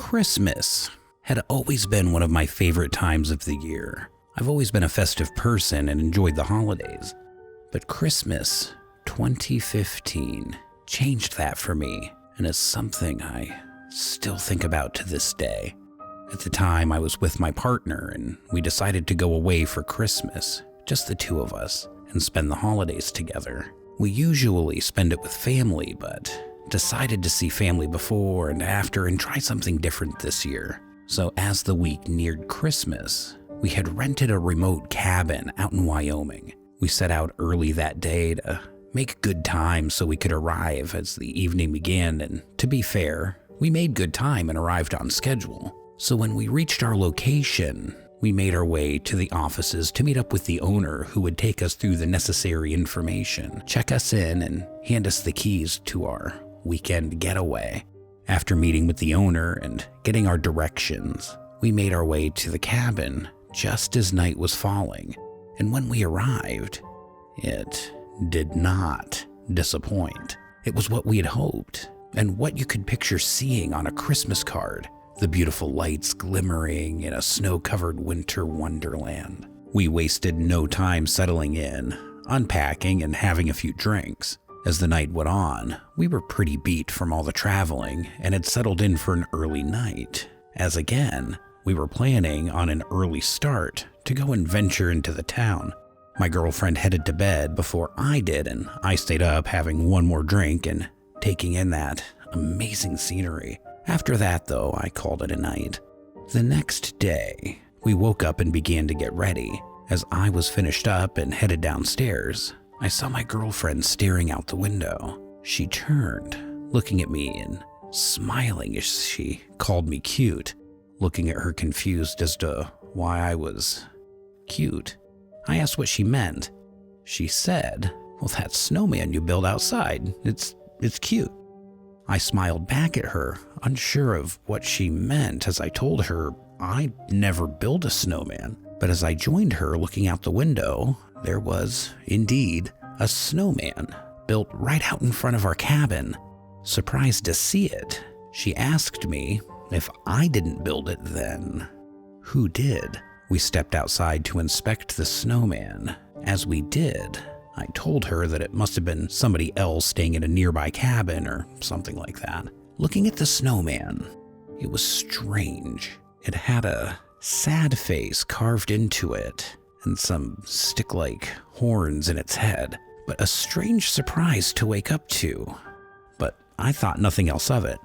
Christmas had always been one of my favorite times of the year. I've always been a festive person and enjoyed the holidays. But Christmas 2015 changed that for me and is something I still think about to this day. At the time, I was with my partner and we decided to go away for Christmas, just the two of us, and spend the holidays together. We usually spend it with family, but decided to see family before and after and try something different this year. So as the week neared Christmas, we had rented a remote cabin out in Wyoming. We set out early that day to make good time so we could arrive as the evening began, and to be fair, we made good time and arrived on schedule. So when we reached our location, we made our way to the offices to meet up with the owner, who would take us through the necessary information, check us in, and hand us the keys to our weekend getaway. After meeting with the owner and getting our directions, we made our way to the cabin just as night was falling, and when we arrived, it did not disappoint. It was what we had hoped, and what you could picture seeing on a Christmas card, the beautiful lights glimmering in a snow-covered winter wonderland. We wasted no time settling in, unpacking, and having a few drinks. As the night went on, we were pretty beat from all the traveling and had settled in for an early night, as again, we were planning on an early start to go and venture into the town. My girlfriend headed to bed before I did, and I stayed up having one more drink and taking in that amazing scenery. After that, though, I called it a night. The next day, we woke up and began to get ready. As I was finished up and headed downstairs, I saw my girlfriend staring out the window. She turned, looking at me and smiling as she called me cute, looking at her confused as to why I was cute. I asked what she meant. She said, "Well, that snowman you build outside, it's cute." I smiled back at her, unsure of what she meant, as I told her I never built a snowman. But as I joined her looking out the window, there was, indeed, a snowman built right out in front of our cabin. Surprised to see it, she asked me if I didn't build it, then who did? We stepped outside to inspect the snowman. As we did, I told her that it must have been somebody else staying in a nearby cabin or something like that. Looking at the snowman, it was strange. It had a sad face carved into it and some stick-like horns in its head, but a strange surprise to wake up to. But I thought nothing else of it.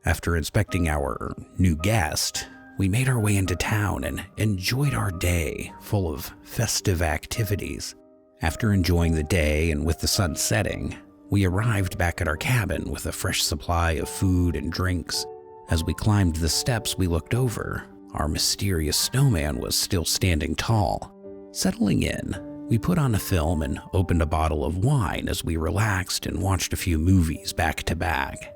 After inspecting our new guest, we made our way into town and enjoyed our day full of festive activities. After enjoying the day and with the sun setting, we arrived back at our cabin with a fresh supply of food and drinks. As we climbed the steps, we looked over. Our mysterious snowman was still standing tall. Settling in, we put on a film and opened a bottle of wine as we relaxed and watched a few movies back to back.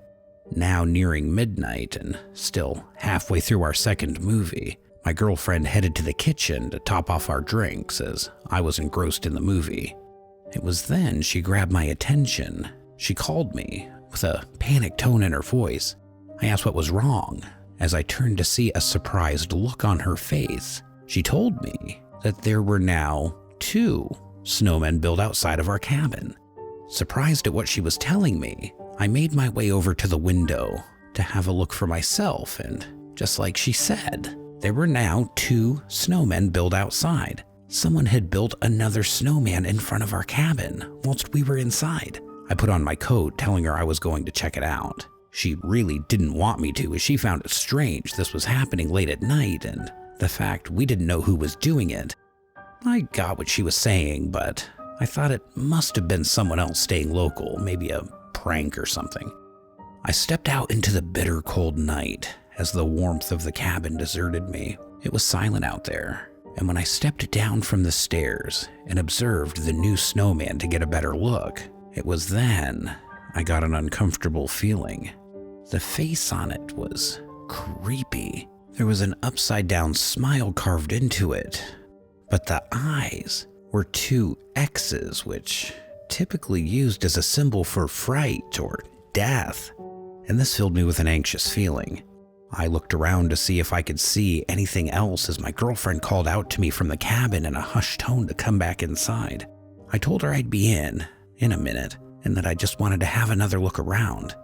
Now nearing midnight and still halfway through our second movie, my girlfriend headed to the kitchen to top off our drinks as I was engrossed in the movie. It was then she grabbed my attention. She called me with a panicked tone in her voice. I asked what was wrong. As I turned to see a surprised look on her face, she told me that there were now 2 snowmen built outside of our cabin. Surprised at what she was telling me, I made my way over to the window to have a look for myself, and just like she said, there were now 2 snowmen built outside. Someone had built another snowman in front of our cabin whilst we were inside. I put on my coat, telling her I was going to check it out. She really didn't want me to, as she found it strange this was happening late at night, and the fact we didn't know who was doing it. I got what she was saying, but I thought it must have been someone else staying local, maybe a prank or something. I stepped out into the bitter cold night as the warmth of the cabin deserted me. It was silent out there, and when I stepped down from the stairs and observed the new snowman to get a better look, it was then I got an uncomfortable feeling. The face on it was creepy. There was an upside-down smile carved into it, but the eyes were 2 X's, which typically used as a symbol for fright or death, and this filled me with an anxious feeling. I looked around to see if I could see anything else as my girlfriend called out to me from the cabin in a hushed tone to come back inside. I told her I'd be in a minute, and that I just wanted to have another look around.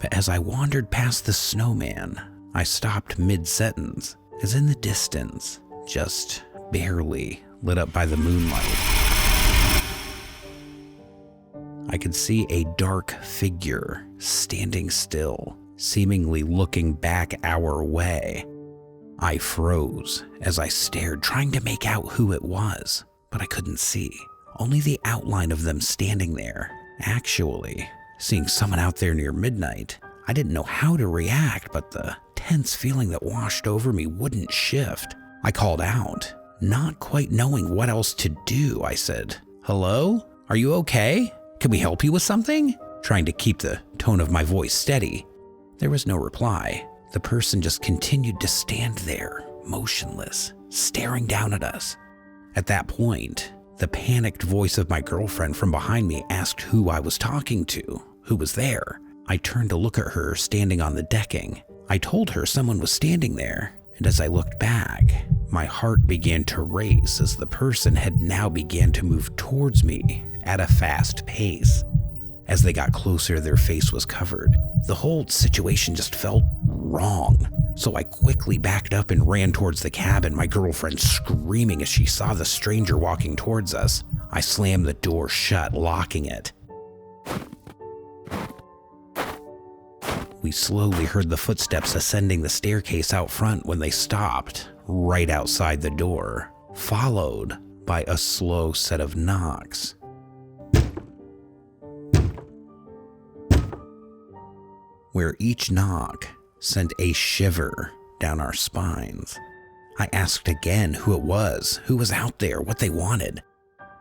But as I wandered past the snowman, I stopped mid-sentence, as in the distance, just barely lit up by the moonlight, I could see a dark figure standing still, seemingly looking back our way. I froze as I stared, trying to make out who it was, but I couldn't see. Only the outline of them standing there. Actually, seeing someone out there near midnight, I didn't know how to react, but the tense feeling that washed over me wouldn't shift. I called out, not quite knowing what else to do. I said, "Hello? Are you okay? Can we help you with something?" Trying to keep the tone of my voice steady. There was no reply. The person just continued to stand there, motionless, staring down at us. At that point, the panicked voice of my girlfriend from behind me asked who I was talking to, who was there. I turned to look at her standing on the decking. I told her someone was standing there, and as I looked back, my heart began to race as the person had now began to move towards me at a fast pace. As they got closer, their face was covered. The whole situation just felt wrong. So I quickly backed up and ran towards the cabin, my girlfriend screaming as she saw the stranger walking towards us. I slammed the door shut, locking it. We slowly heard the footsteps ascending the staircase out front when they stopped right outside the door, followed by a slow set of knocks. Where each knock sent a shiver down our spines. I asked again who it was, who was out there, what they wanted.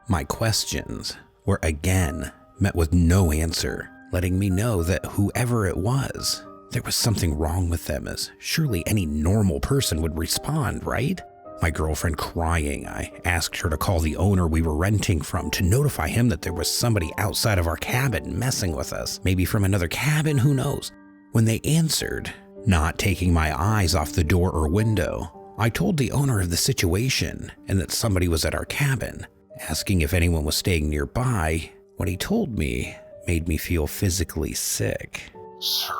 My questions were again met with no answer, letting me know that whoever it was, there was something wrong with them, as surely any normal person would respond, right? My girlfriend crying, I asked her to call the owner we were renting from to notify him that there was somebody outside of our cabin messing with us, maybe from another cabin, who knows? When they answered, not taking my eyes off the door or window, I told the owner of the situation and that somebody was at our cabin, asking if anyone was staying nearby. What he told me made me feel physically sick. "Sir,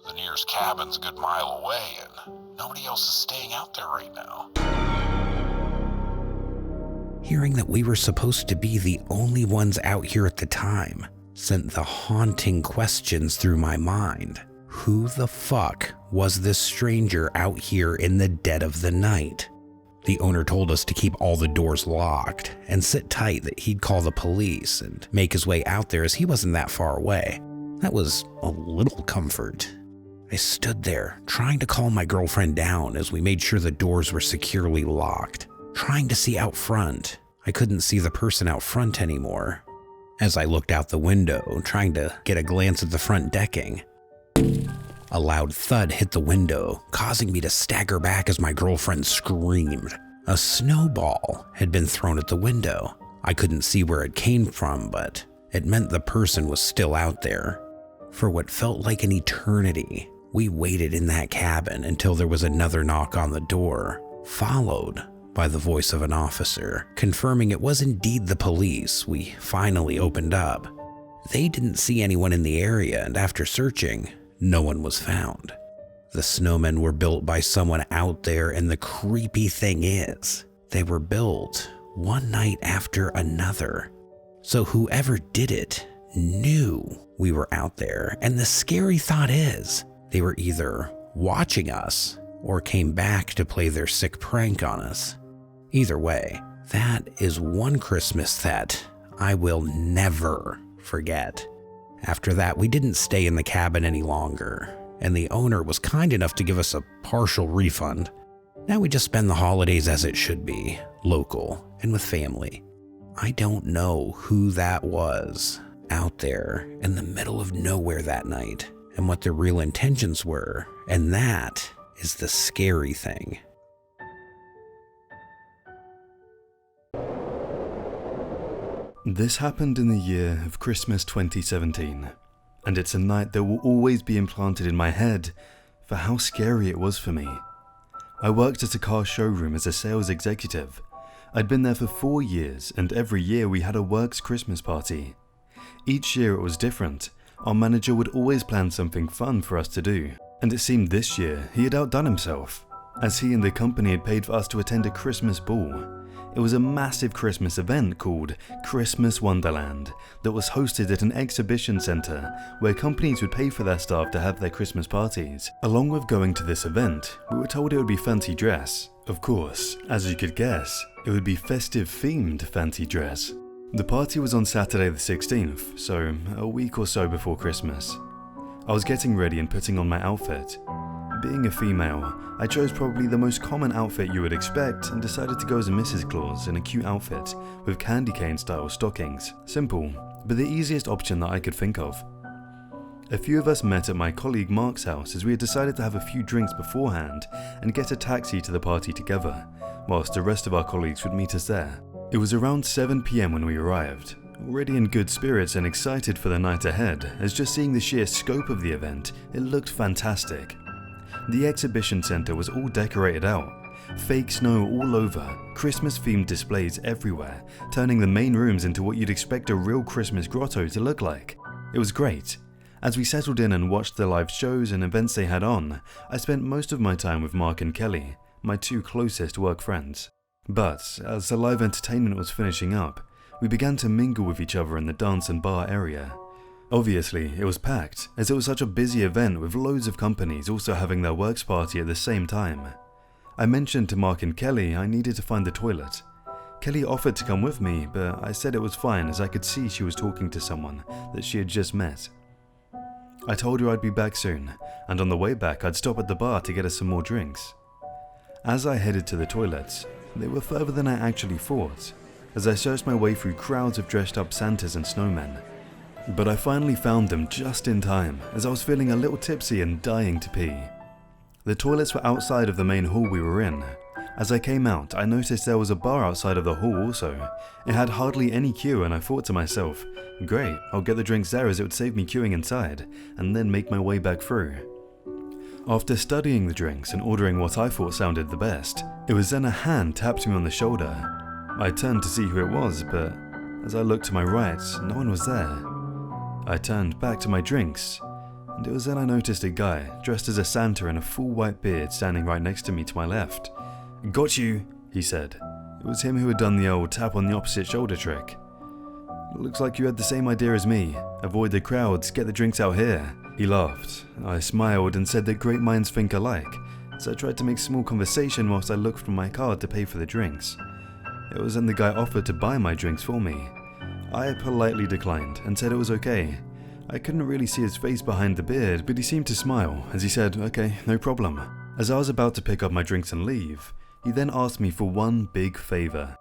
the nearest cabin's a good mile away and nobody else is staying out there right now." Hearing that we were supposed to be the only ones out here at the time sent the haunting questions through my mind. Who the fuck was this stranger out here in the dead of the night? The owner told us to keep all the doors locked and sit tight, that he'd call the police and make his way out there as he wasn't that far away. That was a little comfort. I stood there trying to calm my girlfriend down as we made sure the doors were securely locked, trying to see out front. I couldn't see the person out front anymore. As I looked out the window, trying to get a glance at the front decking, a loud thud hit the window, causing me to stagger back as my girlfriend screamed. A snowball had been thrown at the window. I couldn't see where it came from, but it meant the person was still out there. For what felt like an eternity, we waited in that cabin until there was another knock on the door, followed by the voice of an officer, confirming it was indeed the police. We finally opened up. They didn't see anyone in the area, and after searching, no one was found. The snowmen were built by someone out there, and the creepy thing is, they were built one night after another. So whoever did it knew we were out there, and the scary thought is, they were either watching us or came back to play their sick prank on us. Either way, that is one Christmas that I will never forget. After that, we didn't stay in the cabin any longer, and the owner was kind enough to give us a partial refund. Now we just spend the holidays as it should be, local and with family. I don't know who that was out there in the middle of nowhere that night and what their real intentions were, and that is the scary thing. This happened in the year of Christmas 2017, and it's a night that will always be implanted in my head for how scary it was for me. I worked at a car showroom as a sales executive. I'd been there for 4 years, and every year we had a works Christmas party. Each year it was different. Our manager would always plan something fun for us to do, and it seemed this year he had outdone himself, as he and the company had paid for us to attend a Christmas ball. It was a massive Christmas event called Christmas Wonderland that was hosted at an exhibition centre where companies would pay for their staff to have their Christmas parties. Along with going to this event, we were told it would be fancy dress. Of course, as you could guess, it would be festive themed fancy dress. The party was on Saturday the 16th, so a week or so before Christmas. I was getting ready and putting on my outfit. Being a female, I chose probably the most common outfit you would expect and decided to go as a Mrs. Claus in a cute outfit with candy cane style stockings. Simple, but the easiest option that I could think of. A few of us met at my colleague Mark's house as we had decided to have a few drinks beforehand and get a taxi to the party together, whilst the rest of our colleagues would meet us there. It was around 7 PM when we arrived, already in good spirits and excited for the night ahead, as just seeing the sheer scope of the event, it looked fantastic. The exhibition centre was all decorated out, fake snow all over, Christmas-themed displays everywhere, turning the main rooms into what you'd expect a real Christmas grotto to look like. It was great. As we settled in and watched the live shows and events they had on, I spent most of my time with Mark and Kelly, my 2 closest work friends. But as the live entertainment was finishing up, we began to mingle with each other in the dance and bar area. Obviously, it was packed, as it was such a busy event with loads of companies also having their works party at the same time. I mentioned to Mark and Kelly I needed to find the toilet. Kelly offered to come with me, but I said it was fine as I could see she was talking to someone that she had just met. I told her I'd be back soon, and on the way back I'd stop at the bar to get us some more drinks. As I headed to the toilets, they were further than I actually thought, as I searched my way through crowds of dressed up Santas and snowmen. But I finally found them just in time, as I was feeling a little tipsy and dying to pee. The toilets were outside of the main hall we were in. As I came out, I noticed there was a bar outside of the hall also. It had hardly any queue, and I thought to myself, great, I'll get the drinks there as it would save me queuing inside, and then make my way back through. After studying the drinks and ordering what I thought sounded the best, it was then a hand tapped me on the shoulder. I turned to see who it was, but as I looked to my right, no one was there. I turned back to my drinks, and it was then I noticed a guy dressed as a Santa in a full white beard standing right next to me to my left. "Got you," he said. It was him who had done the old tap on the opposite shoulder trick. "Looks like you had the same idea as me. Avoid the crowds, get the drinks out here." He laughed. I smiled and said that great minds think alike, so I tried to make small conversation whilst I looked for my card to pay for the drinks. It was then the guy offered to buy my drinks for me. I politely declined and said it was okay. I couldn't really see his face behind the beard, but he seemed to smile as he said, "Okay, no problem." As I was about to pick up my drinks and leave, he then asked me for one big favour.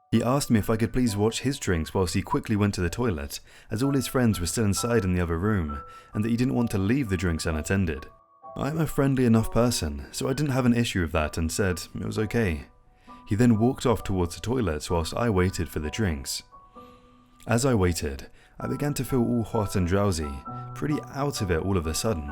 He asked me if I could please watch his drinks whilst he quickly went to the toilet, as all his friends were still inside in the other room, and that he didn't want to leave the drinks unattended. I'm a friendly enough person, so I didn't have an issue with that and said it was okay. He then walked off towards the toilet whilst I waited for the drinks. As I waited, I began to feel all hot and drowsy, pretty out of it all of a sudden.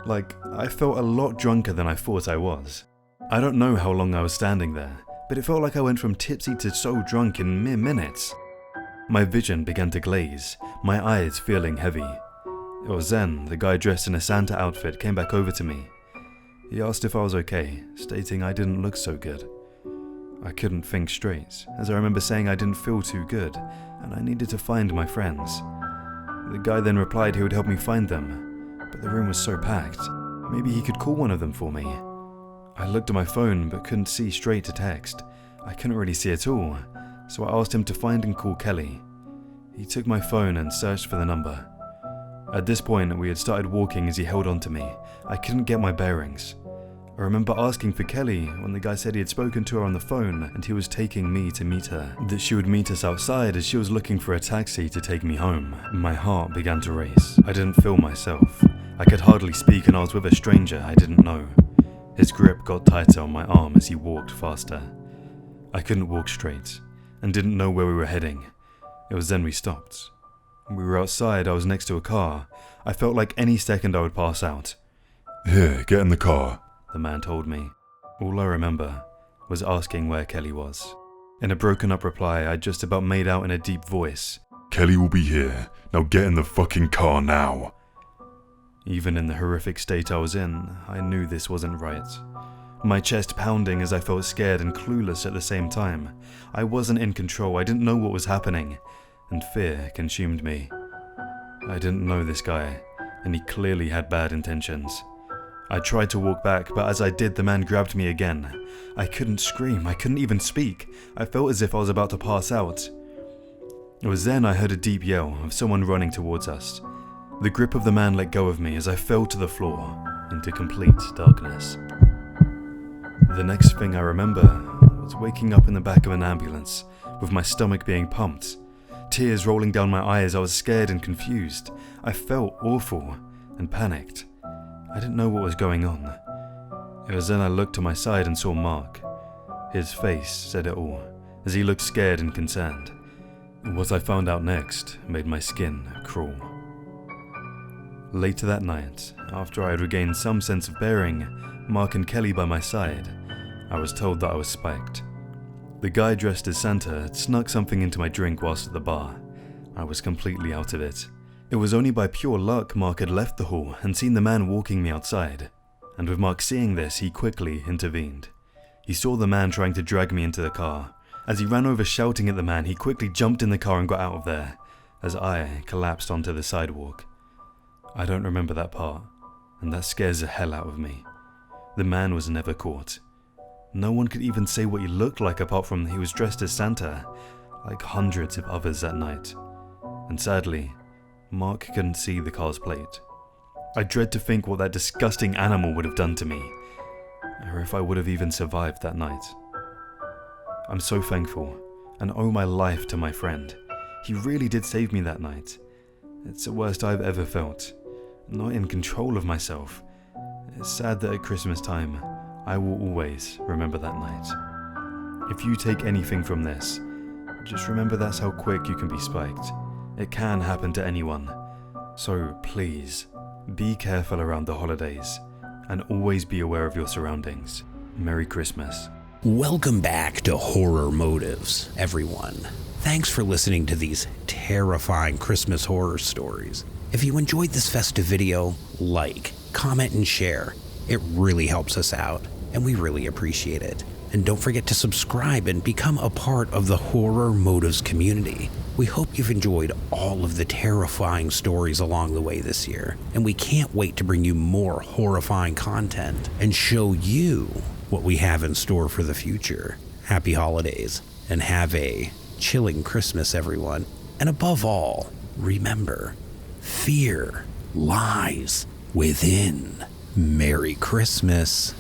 Like, I felt a lot drunker than I thought I was. I don't know how long I was standing there, but it felt like I went from tipsy to so drunk in mere minutes. My vision began to glaze, my eyes feeling heavy. It was then the guy dressed in a Santa outfit came back over to me. He asked if I was okay, stating I didn't look so good. I couldn't think straight, as I remember saying I didn't feel too good, and I needed to find my friends. The guy then replied he would help me find them, but the room was so packed, maybe he could call one of them for me. I looked at my phone but couldn't see straight to text. I couldn't really see at all, so I asked him to find and call Kelly. He took my phone and searched for the number. At this point, we had started walking as he held on to me. I couldn't get my bearings. I remember asking for Kelly when the guy said he had spoken to her on the phone and he was taking me to meet her, that she would meet us outside as she was looking for a taxi to take me home. My heart began to race. I didn't feel myself. I could hardly speak and I was with a stranger I didn't know. His grip got tighter on my arm as he walked faster. I couldn't walk straight and didn't know where we were heading. It was then we stopped. We were outside, I was next to a car. I felt like any second I would pass out. Here, get in the car. the man told me. All I remember was asking where Kelly was. In a broken up reply, I just about made out in a deep voice, Kelly will be here. Now get in the fucking car now. Even in the horrific state I was in, I knew this wasn't right. My chest pounding as I felt scared and clueless at the same time. I wasn't in control, I didn't know what was happening, and fear consumed me. I didn't know this guy, and he clearly had bad intentions. I tried to walk back, but as I did, the man grabbed me again. I couldn't scream, I couldn't even speak. I felt as if I was about to pass out. It was then I heard a deep yell of someone running towards us. The grip of the man let go of me as I fell to the floor into complete darkness. The next thing I remember was waking up in the back of an ambulance with my stomach being pumped. Tears rolling down my eyes, I was scared and confused. I felt awful and panicked. I didn't know what was going on. It was then I looked to my side and saw Mark. His face said it all, as he looked scared and concerned. What I found out next made my skin crawl. Later that night, after I had regained some sense of bearing, Mark and Kelly by my side, I was told that I was spiked. The guy dressed as Santa had snuck something into my drink whilst at the bar. I was completely out of it. It was only by pure luck Mark had left the hall and seen the man walking me outside. And with Mark seeing this, he quickly intervened. He saw the man trying to drag me into the car. As he ran over shouting at the man, he quickly jumped in the car and got out of there, as I collapsed onto the sidewalk. I don't remember that part, and that scares the hell out of me. The man was never caught. No one could even say what he looked like apart from he was dressed as Santa, like hundreds of others that night. And sadly, Mark couldn't see the car's plate. I dread to think what that disgusting animal would have done to me, or if I would have even survived that night. I'm so thankful, and owe my life to my friend. He really did save me that night. It's the worst I've ever felt, not in control of myself. It's sad that at Christmas time, I will always remember that night. If you take anything from this, just remember that's how quick you can be spiked. It can happen to anyone. So please, be careful around the holidays, and always be aware of your surroundings. Merry Christmas. Welcome back to Horror Motives, everyone. Thanks for listening to these terrifying Christmas horror stories. If you enjoyed this festive video, like, comment, and share. It really helps us out, and we really appreciate it. And don't forget to subscribe and become a part of the Horror Motives community. We hope you've enjoyed all of the terrifying stories along the way this year, and we can't wait to bring you more horrifying content and show you what we have in store for the future. Happy holidays, and have a chilling Christmas, everyone. And above all, remember, fear lies within. Merry Christmas.